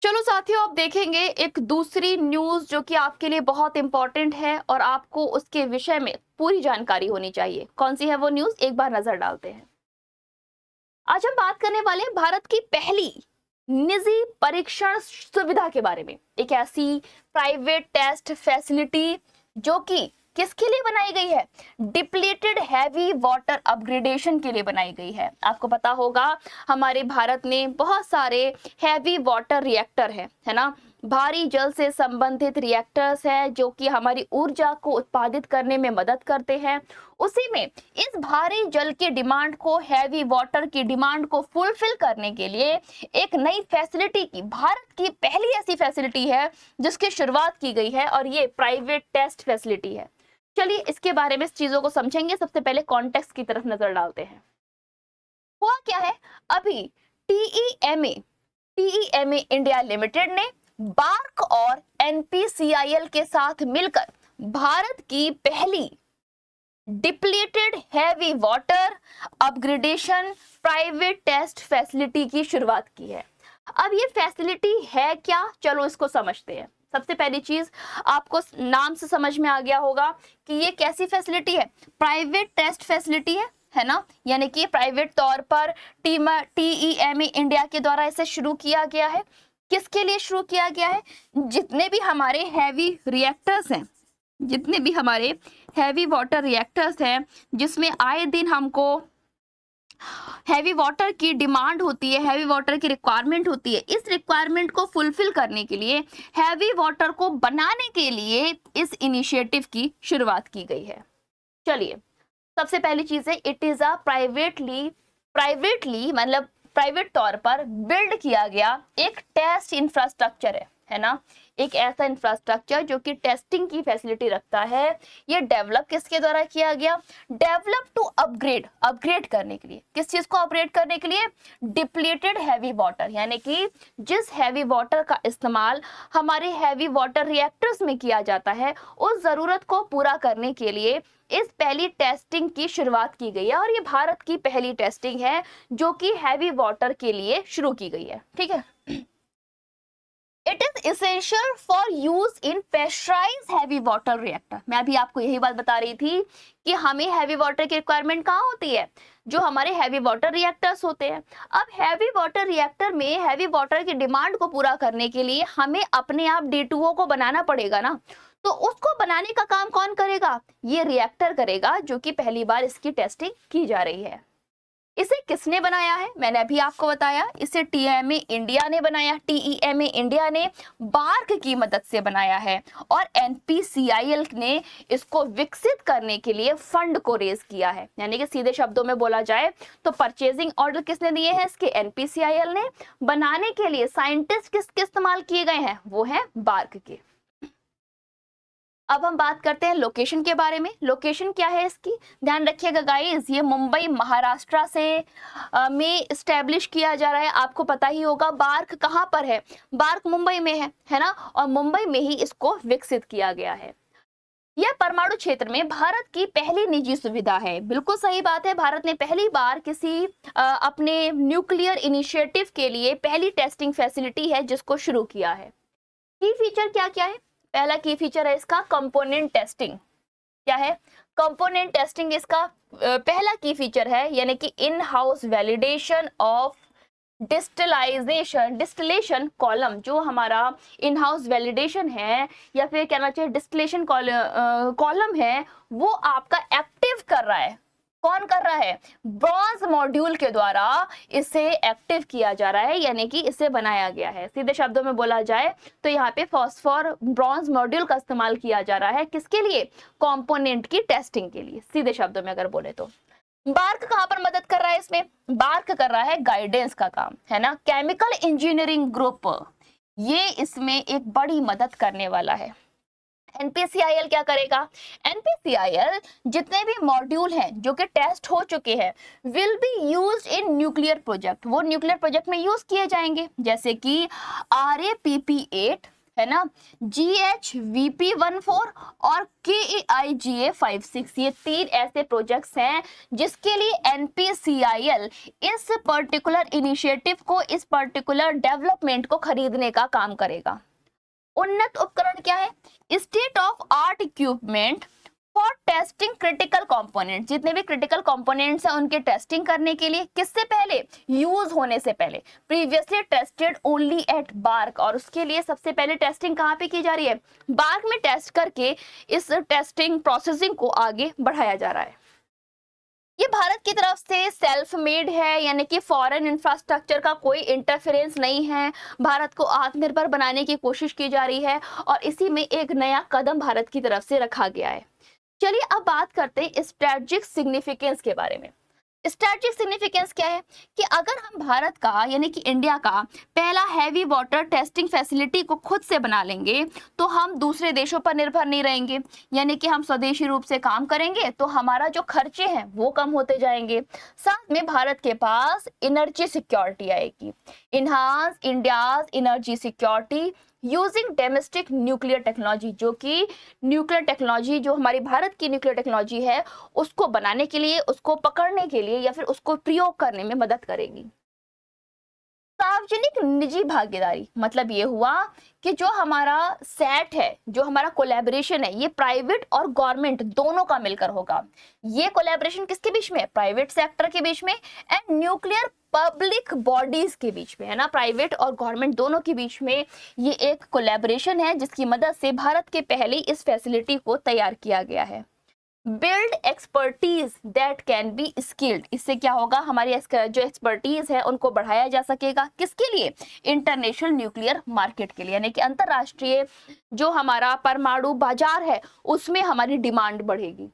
चलो साथियों, अब देखेंगे एक दूसरी न्यूज जो कि आपके लिए बहुत इंपॉर्टेंट है और आपको उसके विषय में पूरी जानकारी होनी चाहिए। कौन सी है वो न्यूज, एक बार नजर डालते हैं। आज हम बात करने वाले हैं भारत की पहली निजी परीक्षण सुविधा के बारे में। एक ऐसी प्राइवेट टेस्ट फैसिलिटी जो कि किसके लिए बनाई गई है? डिप्लीटेड हैवी वाटर अपग्रेडेशन के लिए बनाई गई है। आपको पता होगा हमारे भारत में बहुत सारे हैवी वाटर रिएक्टर है ना, भारी जल से संबंधित रिएक्टर्स है जो कि हमारी ऊर्जा को उत्पादित करने में मदद करते हैं। उसी में इस भारी जल की डिमांड को, हैवी वाटर की डिमांड को फुलफिल करने के लिए एक नई फैसिलिटी की, भारत की पहली ऐसी फैसिलिटी है जिसकी शुरुआत की गई है और ये प्राइवेट टेस्ट फैसिलिटी है। चलिए इसके बारे में, इस चीजों को समझेंगे। सबसे पहले कॉन्टेक्स्ट की तरफ नजर डालते हैं। हुआ क्या है, अभी टीईएमए इंडिया लिमिटेड ने बार्क और एनपीसीआईएल के साथ मिलकर भारत की पहली depleted heavy water upgradation private test facility की शुरुआत की है। अब ये फैसिलिटी है क्या, चलो इसको समझते हैं। सबसे पहली चीज, आपको नाम से समझ में आ गया होगा कि ये कैसी फैसिलिटी है। प्राइवेट टेस्ट फैसिलिटी है ना, यानी कि प्राइवेट तौर पर टीईएमए इंडिया के द्वारा इसे शुरू किया गया है। किसके लिए शुरू किया गया है? जितने भी हमारे हैवी रिएक्टर्स हैं, जितने भी हमारे हैवी वाटर रिएक्टर्स हैं जिसमें आए दिन हमको हैवी वाटर की डिमांड होती है, हैवी वाटर की रिक्वायरमेंट होती है, इस रिक्वायरमेंट को फुलफिल करने के लिए, हैवी वाटर को बनाने के लिए इस इनिशिएटिव की शुरुआत की गई है। चलिए, सबसे पहली चीज है, इट इज अ प्राइवेटली मतलब प्राइवेट तौर पर बिल्ड किया गया एक टेस्ट इंफ्रास्ट्रक्चर है ना, एक ऐसा इंफ्रास्ट्रक्चर जो कि टेस्टिंग की फैसिलिटी रखता है। ये डेवलप किसके द्वारा किया गया? डेवलप टू अपग्रेड करने के लिए। किस चीज को अपग्रेड करने के लिए? डिप्लीटेड हैवी वाटर, यानी कि जिस हैवी वाटर का इस्तेमाल हमारे हैवी वाटर रिएक्टर्स में किया जाता है, उस जरूरत को पूरा करने के लिए इस पहली टेस्टिंग की शुरुआत की गई है। और ये भारत की पहली टेस्टिंग है जो कि हैवी वाटर के लिए शुरू की गई है। ठीक है, it is essential for use in pressurised heavy water reactor. मैं अभी आपको यही बात बता रही थी कि हमें हैवी वाटर की रिक्वायरमेंट कहाँ होती है? जो हमारे हैवी वाटर रिएक्टर्स होते हैं। अब हैवी वाटर रिएक्टर में हैवी वाटर की डिमांड को पूरा करने के लिए हमें अपने आप D2O को बनाना पड़ेगा ना, तो उसको बनाने का काम कौन करेगा? ये रिएक्टर करेगा, जो कि पहली बार इसकी टेस्टिंग की जा रही है। इसे किसने बनाया है? मैंने अभी आपको बताया, इसे टीएमए इंडिया ने बनाया। टीईएमए इंडिया ने बार्क की मदद से बनाया है और एनपीसीआईएल ने इसको विकसित करने के लिए फंड को रेज किया है। यानी कि सीधे शब्दों में बोला जाए तो परचेजिंग ऑर्डर किसने दिए हैं? इसके एनपीसीआईएल ने। बनाने के लिए साइंटिस्ट किसके इस्तेमाल किए गए हैं? वो है बार्क के। अब हम बात करते हैं लोकेशन के बारे में। लोकेशन क्या है इसकी, ध्यान रखिएगा गाइस, ये मुंबई महाराष्ट्र से में स्टैब्लिश किया जा रहा है। आपको पता ही होगा बार्क कहाँ पर है, बार्क मुंबई में है ना, और मुंबई में ही इसको विकसित किया गया है। यह परमाणु क्षेत्र में भारत की पहली निजी सुविधा है। बिल्कुल सही बात है, भारत ने पहली बार किसी अपने न्यूक्लियर इनिशिएटिव के लिए पहली टेस्टिंग फैसिलिटी है जिसको शुरू किया है। की फीचर क्या क्या है? पहला की फीचर है इसका कंपोनेंट टेस्टिंग। क्या है? कंपोनेंट टेस्टिंग इसका पहला की फीचर है, यानी कि in house validation of distillation column. जो हमारा इन हाउस वैलिडेशन है या फिर कहना चाहिए डिस्टिलेशन कॉलम है, वो आपका एक्टिव कर रहा है। कौन कर रहा है? ब्रॉन्ज मॉड्यूल के द्वारा इसे एक्टिव किया जा रहा है, यानी कि इसे बनाया गया है। सीधे शब्दों में बोला जाए तो यहाँ पे फॉस्फोर ब्रॉन्ज मॉड्यूल का इस्तेमाल किया जा रहा है। किसके लिए? कंपोनेंट की टेस्टिंग के लिए, सीधे शब्दों में अगर बोले तो। बार्क कहां पर मदद कर रहा है? इसमें बार्क कर रहा है गाइडेंस का काम, है ना। केमिकल इंजीनियरिंग ग्रुप ये इसमें एक बड़ी मदद करने वाला है। एनपीसीआईएल क्या करेगा? एनपीसीआईएल जितने भी मॉड्यूल हैं जो कि टेस्ट हो चुके हैं, will be used in nuclear project. वो न्यूक्लियर प्रोजेक्ट में यूज किए जाएंगे, जैसे कि RAPP8 है ना, GHVP14 और KAIGA56, ये 3 ऐसे प्रोजेक्ट्स हैं जिसके लिए NPCIL इस पर्टिकुलर इनिशिएटिव को, इस पर्टिकुलर डेवलपमेंट को खरीदने का काम करेगा। उन्नत उपकरण क्या है? State of art equipment for testing critical component, जितने भी क्रिटिकल कंपोनेंट्स हैं उनके टेस्टिंग करने के लिए, किससे पहले? यूज होने से पहले। Previously tested only at BARC, और उसके लिए सबसे पहले टेस्टिंग कहाँ पे की जा रही है? बार्क में टेस्ट करके इस टेस्टिंग प्रोसेसिंग को आगे बढ़ाया जा रहा है। ये भारत की तरफ से सेल्फ मेड है, यानी कि फॉरेन इंफ्रास्ट्रक्चर का कोई इंटरफेरेंस नहीं है। भारत को आत्मनिर्भर बनाने की कोशिश की जा रही है और इसी में एक नया कदम भारत की तरफ से रखा गया है। चलिए अब बात करते हैं स्ट्रेटेजिक सिग्निफिकेंस के बारे में। स्ट्रेटेजिक सिग्निफिकेंस क्या है कि अगर हम भारत का, यानी कि इंडिया का पहला हैवी वाटर टेस्टिंग फैसिलिटी को खुद से बना लेंगे तो हम दूसरे देशों पर निर्भर नहीं रहेंगे, यानी कि हम स्वदेशी रूप से काम करेंगे तो हमारा जो खर्चे हैं वो कम होते जाएंगे। साथ में भारत के पास एनर्जी सिक्योरिटी आएगी। Enhance India's energy security using domestic nuclear technology, जो कि न्यूक्लियर टेक्नोलॉजी, जो हमारी भारत की न्यूक्लियर टेक्नोलॉजी है उसको बनाने के लिए, उसको पकड़ने के लिए या फिर उसको प्रयोग करने में मदद करेगी। सार्वजनिक निजी भागीदारी मतलब ये हुआ कि जो हमारा सेट है, जो हमारा कोलैबोरेशन है, ये प्राइवेट और गवर्नमेंट दोनों का मिलकर होगा। ये कोलैबोरेशन किसके बीच में? प्राइवेट सेक्टर के बीच में एंड न्यूक्लियर पब्लिक बॉडीज के बीच में, है ना, प्राइवेट और गवर्नमेंट दोनों के बीच में ये एक कोलैबोरेशन है जिसकी मदद से भारत के पहले इस फैसिलिटी को तैयार किया गया है। Build expertise that can be skilled, इससे क्या होगा? हमारी जो एक्सपर्टीज है उनको बढ़ाया जा सकेगा। किसके लिए? इंटरनेशनल न्यूक्लियर मार्केट के लिए, यानी कि अंतरराष्ट्रीय जो हमारा परमाणु बाजार है उसमें हमारी डिमांड बढ़ेगी।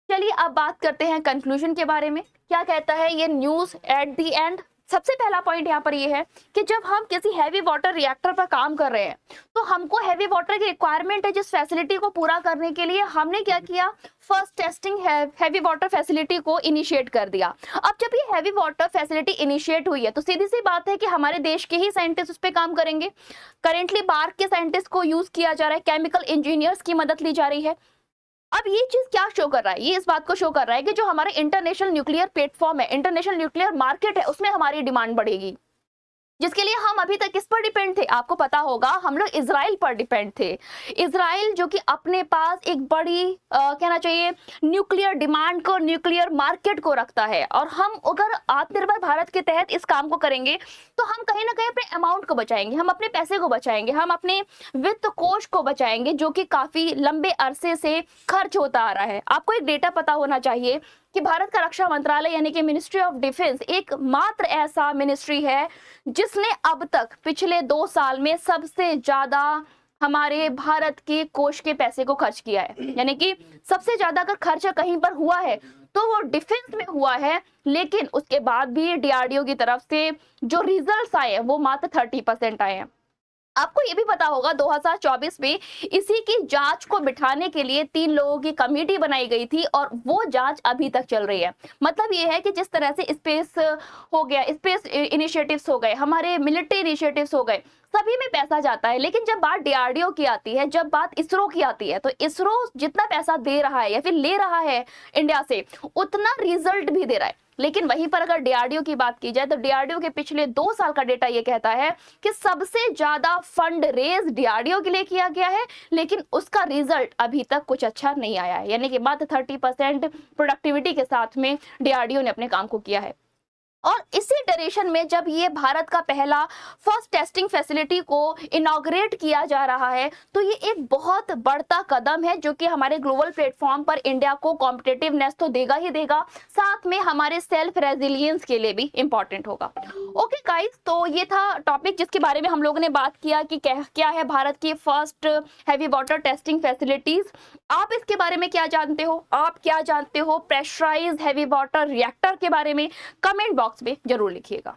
चलिए अब बात करते हैं कंक्लूजन के बारे में। क्या कहता है ये न्यूज एट द एंड? सबसे पहला पॉइंट यहाँ पर ये है कि जब हम किसी हैवी वाटर रिएक्टर पर काम कर रहे हैं तो हमको हैवी वाटर की रिक्वायरमेंट है। जिस फैसिलिटी को पूरा करने के लिए हमने क्या किया? First testing heavy water facility को इनिशिएट कर दिया। अब जब ये हैवी वाटर फैसिलिटी इनिशिएट हुई है तो सीधी सी बात है कि हमारे देश के ही साइंटिस्ट उस पर काम करेंगे। करेंटली बार्क के साइंटिस्ट को यूज किया जा रहा है, केमिकल इंजीनियर्स की मदद ली जा रही है। अब ये चीज क्या शो कर रहा है? ये इस बात को शो कर रहा है कि जो हमारा इंटरनेशनल न्यूक्लियर प्लेटफॉर्म है, इंटरनेशनल न्यूक्लियर मार्केट है, उसमें हमारी डिमांड बढ़ेगी, जिसके लिए हम अभी तक किस पर डिपेंड थे? आपको पता होगा हम लोग इजराइल पर डिपेंड थे। इजराइल जो कि अपने पास एक बड़ी कहना चाहिए न्यूक्लियर डिमांड को, न्यूक्लियर मार्केट को रखता है, और हम अगर आत्मनिर्भर भारत के तहत इस काम को करेंगे तो हम कहीं ना कहीं अपने अमाउंट को बचाएंगे, हम अपने पैसे को बचाएंगे, हम अपने वित्त कोष को बचाएंगे जो कि काफी लंबे अरसे से खर्च होता आ रहा है। आपको एक डेटा पता होना चाहिए कि भारत का रक्षा मंत्रालय यानी कि मिनिस्ट्री ऑफ डिफेंस एकमात्र ऐसा मिनिस्ट्री है जिसने अब तक पिछले 2 साल में सबसे ज्यादा हमारे भारत के कोष के पैसे को खर्च किया है। यानी कि सबसे ज्यादा अगर खर्च कहीं पर हुआ है तो वो डिफेंस में हुआ है, लेकिन उसके बाद भी DRDO की तरफ से जो रिजल्ट्स आए हैं वो मात्र 30% आए हैं। आपको ये भी पता होगा 2024 में इसी की जांच को बिठाने के लिए 3 लोगों की कमेटी बनाई गई थी और वो जांच अभी तक चल रही है। मतलब ये है कि जिस तरह से स्पेस हो गया, स्पेस इनिशिएटिव्स हो गए, हमारे मिलिट्री इनिशिएटिव्स हो गए, सभी में पैसा जाता है, लेकिन जब बात DRDO की आती है, जब बात इसरो की आती है, तो इसरो जितना पैसा दे रहा है या फिर ले रहा है इंडिया से उतना रिजल्ट भी दे रहा है। लेकिन वहीं पर अगर DRDO की बात की जाए तो DRDO के पिछले 2 साल का डेटा ये कहता है कि सबसे ज्यादा फंड रेज DRDO के लिए किया गया है, लेकिन उसका रिजल्ट अभी तक कुछ अच्छा नहीं आया है। यानी कि मात्र 30% प्रोडक्टिविटी के साथ में DRDO ने अपने काम को किया है। और इसी डायरेक्शन में जब ये भारत का पहला फर्स्ट टेस्टिंग फैसिलिटी को इनॉग्रेट किया जा रहा है तो ये एक बहुत बढ़ता कदम है जो कि हमारे ग्लोबल प्लेटफॉर्म पर इंडिया को कॉम्पिटिटिवनेस तो देगा ही देगा, साथ में हमारे सेल्फ रेजिलियंस के लिए भी इंपॉर्टेंट होगा। ओके गाइस, तो ये था टॉपिक जिसके बारे में हम लोगों ने बात किया कि क्या है भारत की first heavy water testing facilities. आप इसके बारे में क्या जानते हो? आप क्या जानते हो प्रेशराइज्ड हैवी वाटर रिएक्टर के बारे में? कमेंट बॉक्स में जरूर लिखिएगा।